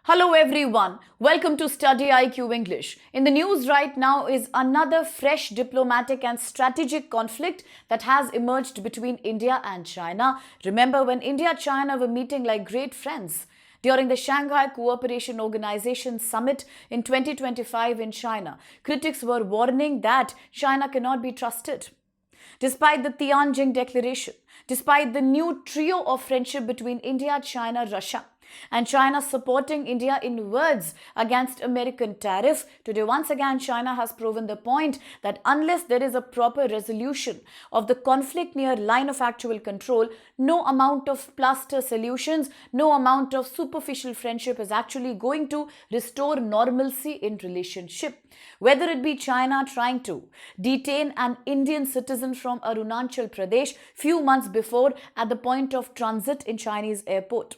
Hello everyone, welcome to StudyIQ English. In the news right now is another fresh diplomatic and strategic conflict that has emerged between India and China. Remember when India and China were meeting like great friends during the Shanghai Cooperation Organization Summit in 2025 in China. Critics were warning that China cannot be trusted. Despite the Tianjin Declaration, despite the new trio of friendship between India, China, Russia, and China supporting India in words against American tariff, today once again China has proven the point that unless there is a proper resolution of the conflict near line of actual control, no amount of plaster solutions, no amount of superficial friendship is actually going to restore normalcy in relationship. Whether it be China trying to detain an Indian citizen from Arunachal Pradesh few months before at the point of transit in Chinese airport,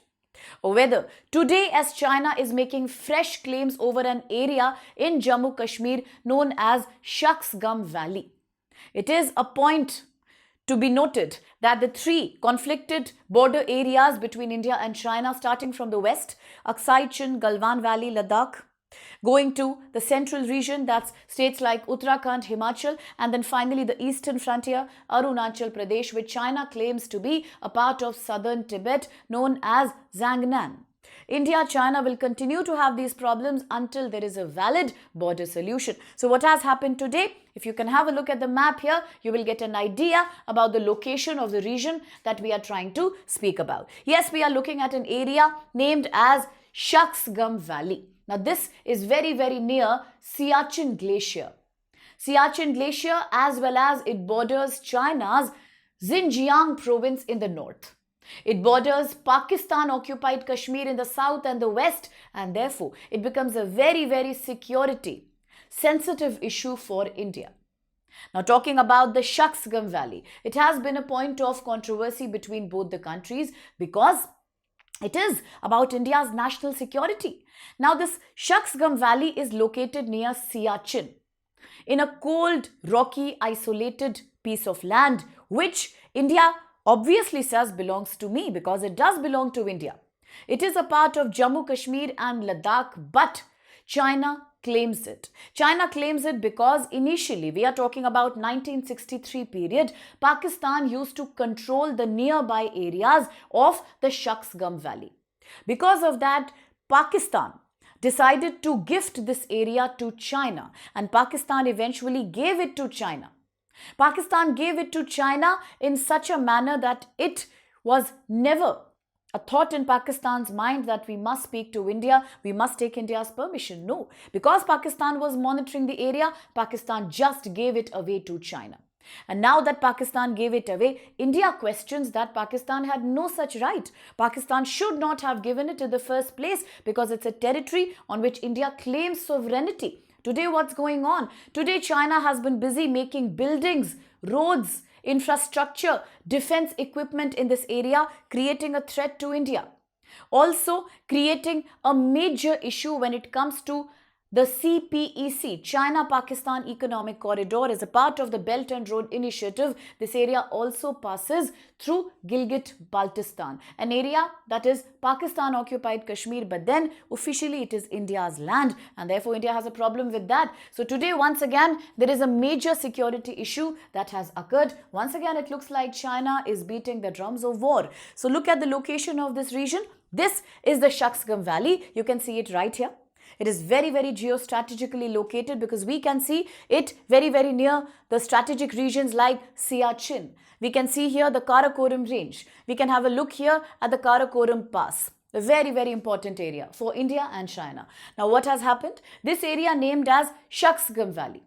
or whether today as China is making fresh claims over an area in Jammu Kashmir known as Shaksgam Valley. It is a point to be noted that the three conflicted border areas between India and China, starting from the west, Aksai Chin, Galwan Valley, Ladakh, going to the central region, that's states like Uttarakhand, Himachal, and then finally the eastern frontier, Arunachal Pradesh, which China claims to be a part of southern Tibet known as Zhangnan. India-China will continue to have these problems until there is a valid border solution. So what has happened today? If you can have a look at the map here, you will get an idea about the location of the region that we are trying to speak about. Yes, we are looking at an area named as Shaksgam Valley. Now this is very near Siachen Glacier. Siachen Glacier, as well as it borders China's Xinjiang province in the north. It borders Pakistan-occupied Kashmir in the south and the west, and therefore it becomes a very security sensitive issue for India. Now talking about the Shaksgam Valley, it has been a point of controversy between both the countries because it is about India's national security. Now this Shaksgam Valley is located near Siachen, in a cold, rocky, isolated piece of land which India obviously says belongs to me because it does belong to India. It is a part of Jammu Kashmir and Ladakh, but China claims it. China claims it because initially, we are talking about 1963 period, Pakistan used to control the nearby areas of the Shaksgam Valley. Because of that, Pakistan decided to gift this area to China, and Pakistan eventually gave it to China. Pakistan gave it to China in such a manner that it was never a thought in Pakistan's mind that we must speak to India, we must take India's permission. No, because Pakistan was monitoring the area, Pakistan just gave it away to China. And now that Pakistan gave it away, India questions that Pakistan had no such right. Pakistan should not have given it in the first place because it's a territory on which India claims sovereignty. Today, what's going on? Today, China has been busy making buildings, roads, infrastructure, defense equipment in this area, creating a threat to India. Also, creating a major issue when it comes to the CPEC, China-Pakistan Economic Corridor, is a part of the Belt and Road Initiative. This area also passes through Gilgit-Baltistan, an area that is Pakistan-occupied Kashmir, but then officially it is India's land, and therefore India has a problem with that. So today, once again, there is a major security issue that has occurred. Once again, it looks like China is beating the drums of war. So look at the location of this region. This is the Shaksgam Valley. You can see it right here. It is very geostrategically located because we can see it very near the strategic regions like Siachen. We can see here the Karakoram range. We can have a look here at the Karakoram Pass. A very important area for India and China. Now what has happened? This area named as Shaksgam Valley.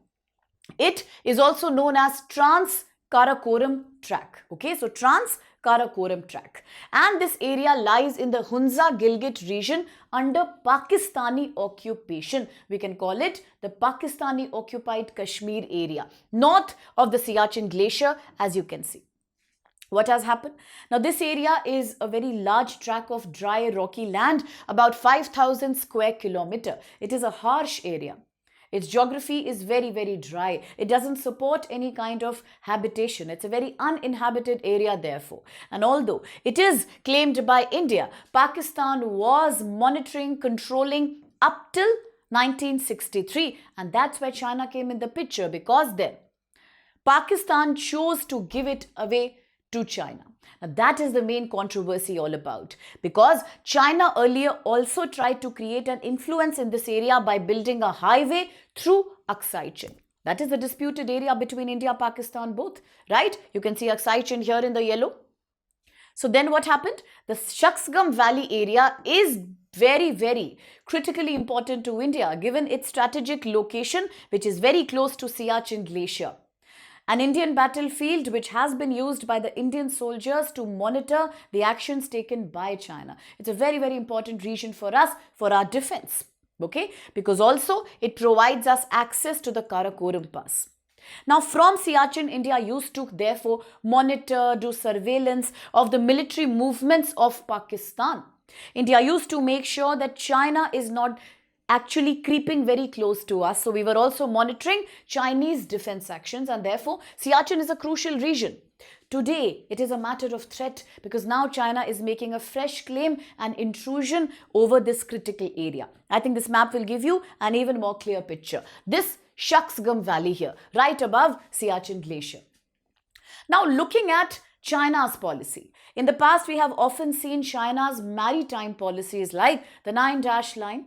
It is also known as Trans-Karakoram Track. Okay, so Trans-Karakoram Track. And this area lies in the Hunza-Gilgit region under Pakistani occupation. We can call it the Pakistani occupied Kashmir area, north of the Siachen Glacier, as you can see. What has happened? Now this area is a very large tract of dry rocky land, about 5,000 square kilometer. It is a harsh area. Its geography is very, very dry. It doesn't support any kind of habitation. It's a very uninhabited area, therefore. And although it is claimed by India, Pakistan was monitoring, controlling up till 1963. And that's where China came in the picture, because then Pakistan chose to give it away to China. Now, that is the main controversy all about, because China earlier also tried to create an influence in this area by building a highway through Aksai Chin. That is the disputed area between India and Pakistan both, right? You can see Aksai Chin here in the yellow. So then what happened? The Shaksgam Valley area is very, very critically important to India, given its strategic location, which is very close to Siachen Glacier. An Indian battlefield which has been used by the Indian soldiers to monitor the actions taken by China. It's a very, very important region for us, for our defense. Okay? Because also it provides us access to the Karakoram Pass. Now, from Siachen, India used to therefore monitor, do surveillance of the military movements of Pakistan. India used to make sure that China is not actually creeping very close to us. So we were also monitoring Chinese defense actions, and therefore Siachen is a crucial region. Today, it is a matter of threat, because now China is making a fresh claim and intrusion over this critical area. I think this map will give you an even more clear picture. This Shaksgam Valley here, right above Siachen Glacier. Now, looking at China's policy. In the past, we have often seen China's maritime policies like the 9-dash line,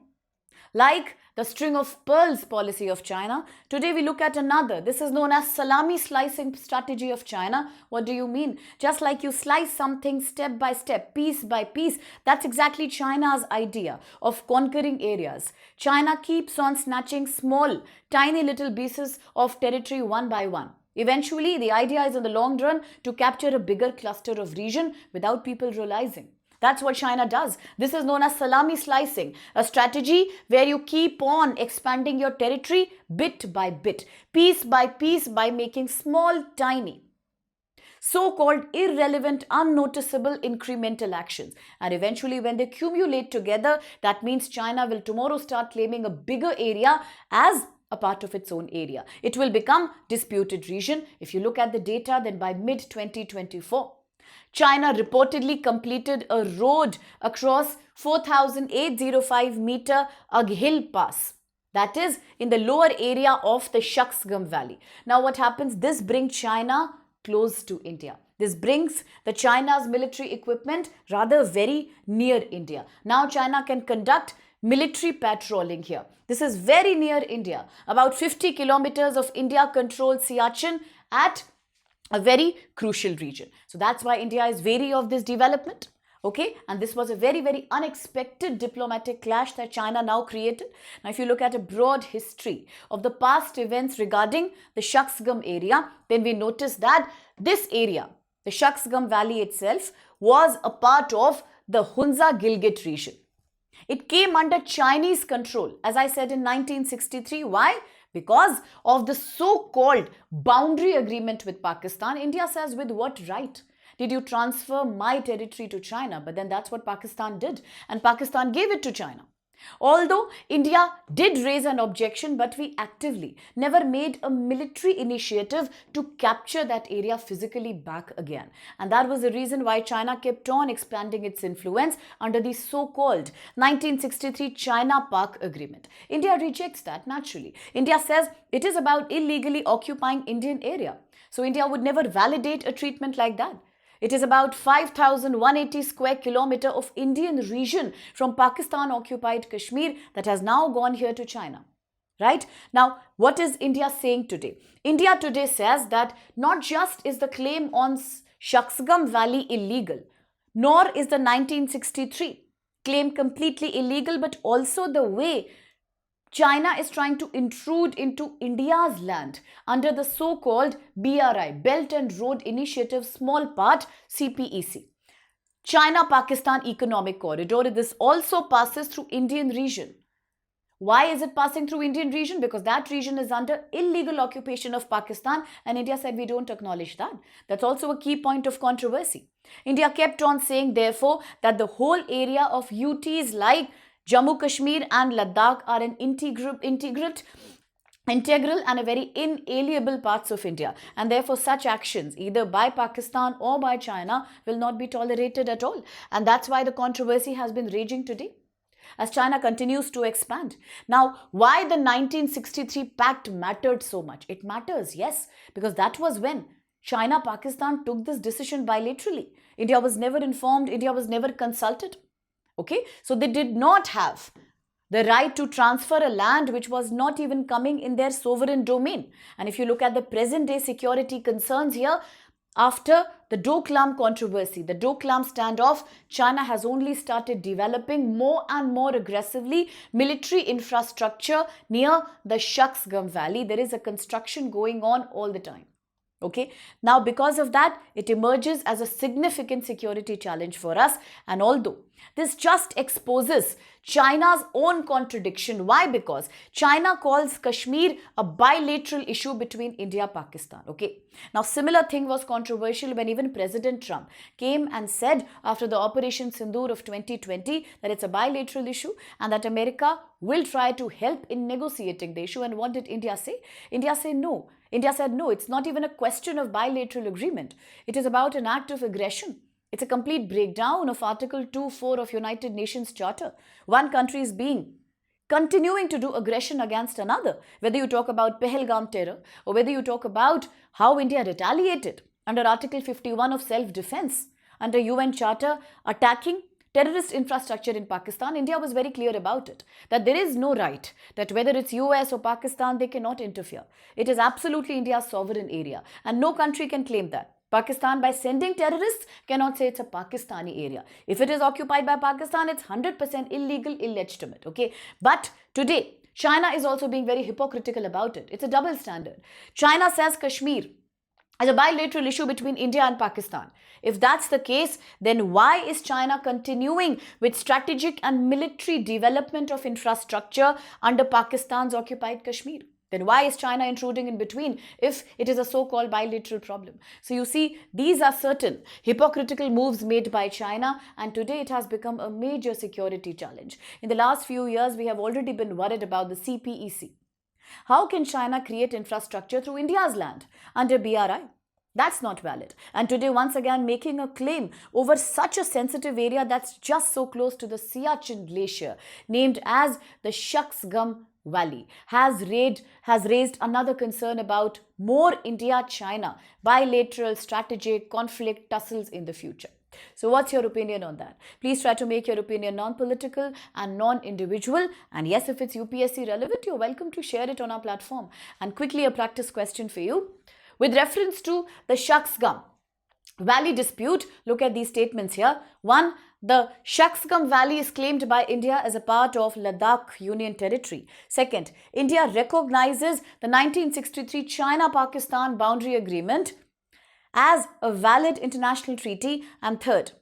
like the string of pearls policy of China. Today we look at another. This is known as salami slicing strategy of China. What do you mean? Just like you slice something step by step, piece by piece. That's exactly China's idea of conquering areas. China keeps on snatching small, tiny little pieces of territory one by one. Eventually, the idea is in the long run to capture a bigger cluster of region without people realizing. That's what China does. This is known as salami slicing, a strategy where you keep on expanding your territory bit by bit, piece by piece, by making small, tiny, so-called irrelevant, unnoticeable incremental actions. And eventually, when they accumulate together, that means China will tomorrow start claiming a bigger area as a part of its own area. It will become disputed region. If you look at the data, then by mid-2024, China reportedly completed a road across 4,805 meter Aghil Pass. That is in the lower area of the Shaksgam Valley. Now what happens? This brings China close to India. This brings the China's military equipment rather very near India. Now China can conduct military patrolling here. This is very near India. About 50 kilometers of India-controlled Siachen at a very crucial region. So that's why India is wary of this development. Okay, and this was a very, very unexpected diplomatic clash that China now created. Now, if you look at a broad history of the past events regarding the Shaksgam area, then we notice that this area, the Shaksgam Valley itself, was a part of the Hunza-Gilgit region. It came under Chinese control, as I said, in 1963. Why? Because of the so-called boundary agreement with Pakistan. India says, with what right did you transfer my territory to China? But then that's what Pakistan did, and Pakistan gave it to China. Although India did raise an objection, but we actively never made a military initiative to capture that area physically back again. And that was the reason why China kept on expanding its influence under the so-called 1963 China-Pak Agreement. India rejects that naturally. India says it is about illegally occupying Indian area. So India would never validate a treatment like that. It is about 5,180 square kilometer of Indian region from Pakistan-occupied Kashmir that has now gone here to China. Right? Now, what is India saying today? India today says that not just is the claim on Shaksgam Valley illegal, nor is the 1963 claim completely illegal, but also the way China is trying to intrude into India's land under the so-called BRI, Belt and Road Initiative Small Part, CPEC. China-Pakistan Economic Corridor. This also passes through Indian region. Why is it passing through Indian region? Because that region is under illegal occupation of Pakistan, and India said we don't acknowledge that. That's also a key point of controversy. India kept on saying, therefore, that the whole area of UTs like Jammu Kashmir and Ladakh are an integral integral and a very inalienable parts of India, and therefore such actions either by Pakistan or by China will not be tolerated at all. And that's why the controversy has been raging today as China continues to expand. Now, why the 1963 pact mattered so much? It matters, yes, because that was when China-Pakistan took this decision bilaterally. India was never informed, India was never consulted. Okay, so they did not have the right to transfer a land which was not even coming in their sovereign domain. And if you look at the present day security concerns here, after the Doklam controversy, the Doklam standoff, China has only started developing more and more aggressively military infrastructure near the Shaksgam Valley. There is a construction going on all the time. Okay, now because of that, it emerges as a significant security challenge for us. And although this just exposes China's own contradiction. Why? Because China calls Kashmir a bilateral issue between India and Pakistan. Okay, now similar thing was controversial when even President Trump came and said after the Operation Sindoor of 2020 that it's a bilateral issue and that America will try to help in negotiating the issue. And what did India say? India said no. India said, no, it's not even a question of bilateral agreement. It is about an act of aggression. It's a complete breakdown of Article 2.4 of United Nations Charter. One country is continuing to do aggression against another. Whether you talk about Pahalgam terror or whether you talk about how India retaliated under Article 51 of self-defense, under UN Charter, attacking terrorist infrastructure in Pakistan, India was very clear about it, that there is no right, that whether it's US or Pakistan, they cannot interfere. It is absolutely India's sovereign area and no country can claim that. Pakistan, by sending terrorists, cannot say it's a Pakistani area. If it is occupied by Pakistan, it's 100% illegal, illegitimate. Okay, but today, China is also being very hypocritical about it. It's a double standard. China says Kashmir as a bilateral issue between India and Pakistan. If that's the case, then why is China continuing with strategic and military development of infrastructure under Pakistan's occupied Kashmir? Then why is China intruding in between if it is a so-called bilateral problem? So you see, these are certain hypocritical moves made by China, and today it has become a major security challenge. In the last few years, we have already been worried about the CPEC. How can China create infrastructure through India's land under BRI? That's not valid. And today, once again, making a claim over such a sensitive area that's just so close to the Siachen Glacier, named as the Shaksgam Valley, has raised another concern about more India-China bilateral strategic conflict tussles in the future. So what's your opinion on that? Please try to make your opinion non-political and non-individual. And yes, if it's UPSC relevant, you're welcome to share it on our platform. And quickly, a practice question for you. With reference to the Shaksgam Valley dispute, look at these statements here. 1. The Shaksgam Valley is claimed by India as a part of Ladakh Union Territory. 2nd, India recognizes the 1963 China-Pakistan Boundary Agreement as a valid international treaty. And 3rd,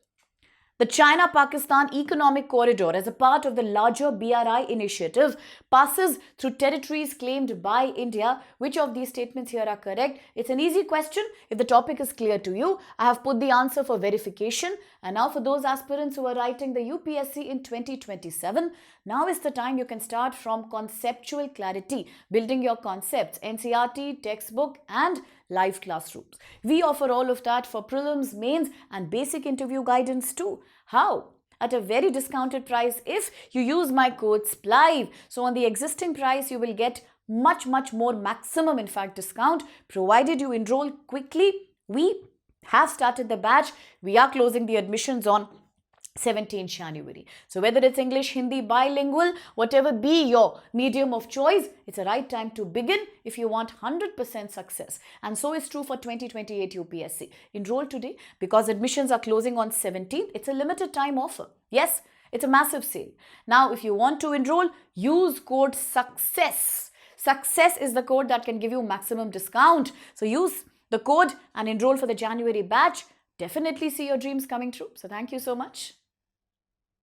the China-Pakistan Economic Corridor, as a part of the larger BRI initiative, passes through territories claimed by India. Which of these statements here are correct? It's an easy question. If the topic is clear to you, I have put the answer for verification. And now for those aspirants who are writing the UPSC in 2027, now is the time you can start from conceptual clarity, building your concepts, NCERT, textbook and live classrooms. We offer all of that for prelims, mains and basic interview guidance too. How? At a very discounted price if you use my code SPLIVE. So on the existing price, you will get much more maximum, in fact, discount, provided you enroll quickly. We have started the batch. We are closing the admissions on 17th January. So whether it's English, Hindi, bilingual, whatever be your medium of choice, it's a right time to begin if you want 100% success. And so is true for 2028 UPSC. Enroll today because admissions are closing on 17th. It's a limited time offer. Yes, it's a massive sale. Now, if you want to enroll, use code SUCCESS. Success is the code that can give you maximum discount. So use the code and enroll for the January batch. Definitely see your dreams coming true. So thank you so much.